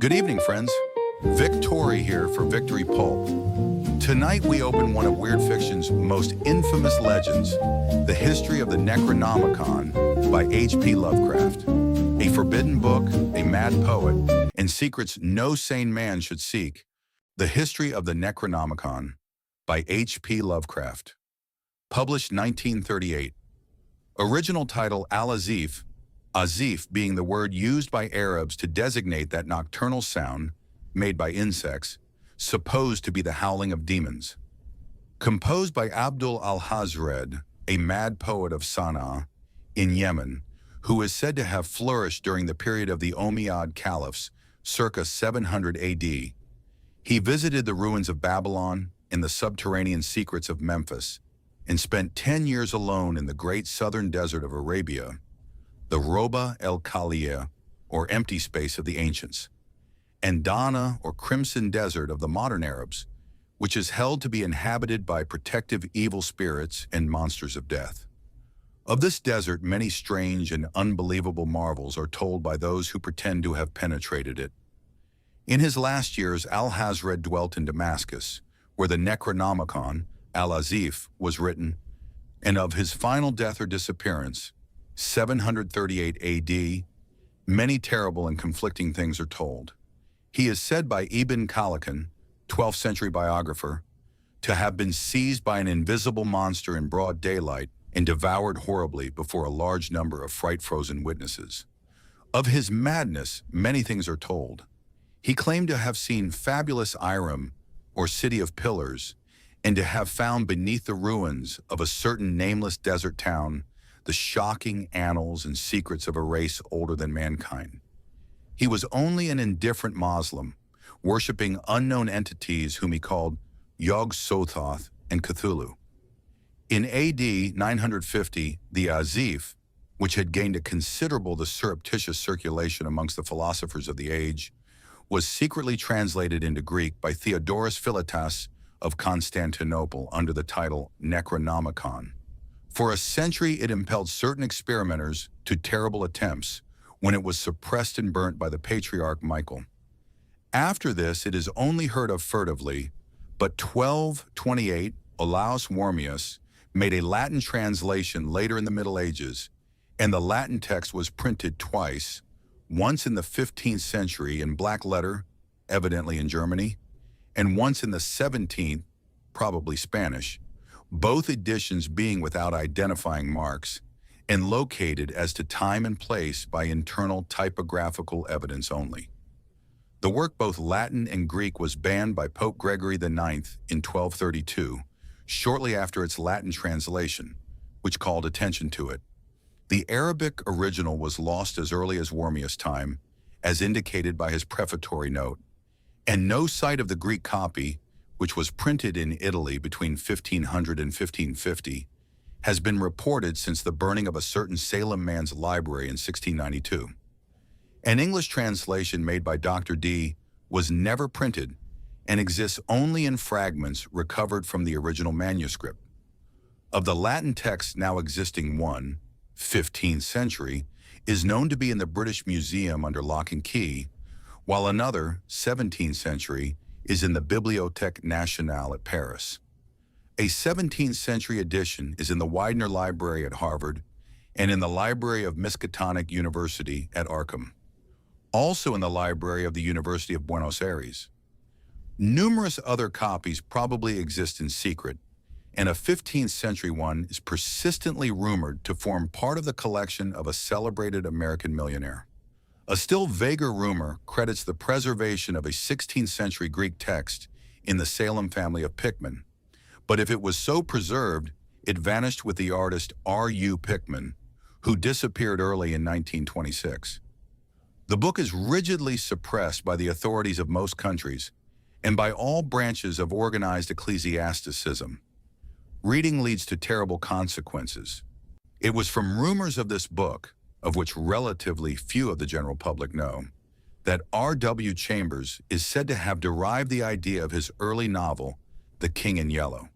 Good evening, friends. Victory here for Victory Pulp. Tonight we open one of weird fiction's most infamous legends, the history of the Necronomicon by H.P. Lovecraft. A forbidden book, a mad poet, and secrets no sane man should seek. The history of the Necronomicon by H.P. Lovecraft. Published 1938. Original title Al-Azif, Azif being the word used by Arabs to designate that nocturnal sound, made by insects, supposed to be the howling of demons. Composed by Abdul Alhazred, a mad poet of Sana'a, in Yemen, who is said to have flourished during the period of the Umayyad caliphs, circa 700 AD. He visited the ruins of Babylon and the subterranean secrets of Memphis, and spent 10 years alone in the great southern desert of Arabia, the Roba el-Khaliya, or empty space of the ancients, and Dana, or crimson desert of the modern Arabs, which is held to be inhabited by protective evil spirits and monsters of death. Of this desert, many strange and unbelievable marvels are told by those who pretend to have penetrated it. In his last years, Alhazred dwelt in Damascus, where the Necronomicon, Al-Azif, was written, and of his final death or disappearance, 738 AD, many terrible and conflicting things are told. He is said by Ibn Khaldun, 12th century biographer, to have been seized by an invisible monster in broad daylight and devoured horribly before a large number of fright-frozen witnesses. Of his madness, many things are told. He claimed to have seen fabulous Iram, or city of pillars, and to have found beneath the ruins of a certain nameless desert town the shocking annals and secrets of a race older than mankind. He was only an indifferent Muslim, worshipping unknown entities whom he called Yog-Sothoth and Cthulhu. In AD 950, the Azif, which had gained a considerable surreptitious circulation amongst the philosophers of the age, was secretly translated into Greek by Theodorus Philetas of Constantinople under the title Necronomicon. For a century, it impelled certain experimenters to terrible attempts when it was suppressed and burnt by the patriarch Michael. After this, it is only heard of furtively, but 1228, Olaus Wormius made a Latin translation later in the Middle Ages, and the Latin text was printed twice, once in the 15th century in black letter, evidently in Germany, and once in the 17th, probably Spanish, both editions being without identifying marks and located as to time and place by internal typographical evidence only. The work, both Latin and Greek, was banned by Pope Gregory IX in 1232, shortly after its Latin translation, which called attention to it. The Arabic original was lost as early as Wormius' time, as indicated by his prefatory note, and no sight of the Greek copy, which was printed in Italy between 1500 and 1550, has been reported since the burning of a certain Salem man's library in 1692. An English translation made by Dr. D was never printed and exists only in fragments recovered from the original manuscript. Of the Latin text now existing, one, 15th century, is known to be in the British Museum under lock and key, while another, 17th century, is in the Bibliothèque Nationale at Paris. A 17th century edition is in the Widener Library at Harvard and in the Library of Miskatonic University at Arkham, also in the Library of the University of Buenos Aires. Numerous other copies probably exist in secret, and a 15th century one is persistently rumored to form part of the collection of a celebrated American millionaire. A still vaguer rumor credits the preservation of a 16th century Greek text in the Salem family of Pickman, but if it was so preserved, it vanished with the artist R.U. Pickman, who disappeared early in 1926. The book is rigidly suppressed by the authorities of most countries and by all branches of organized ecclesiasticism. Reading leads to terrible consequences. It was from rumors of this book, of which relatively few of the general public know, that R.W. Chambers is said to have derived the idea of his early novel, The King in Yellow.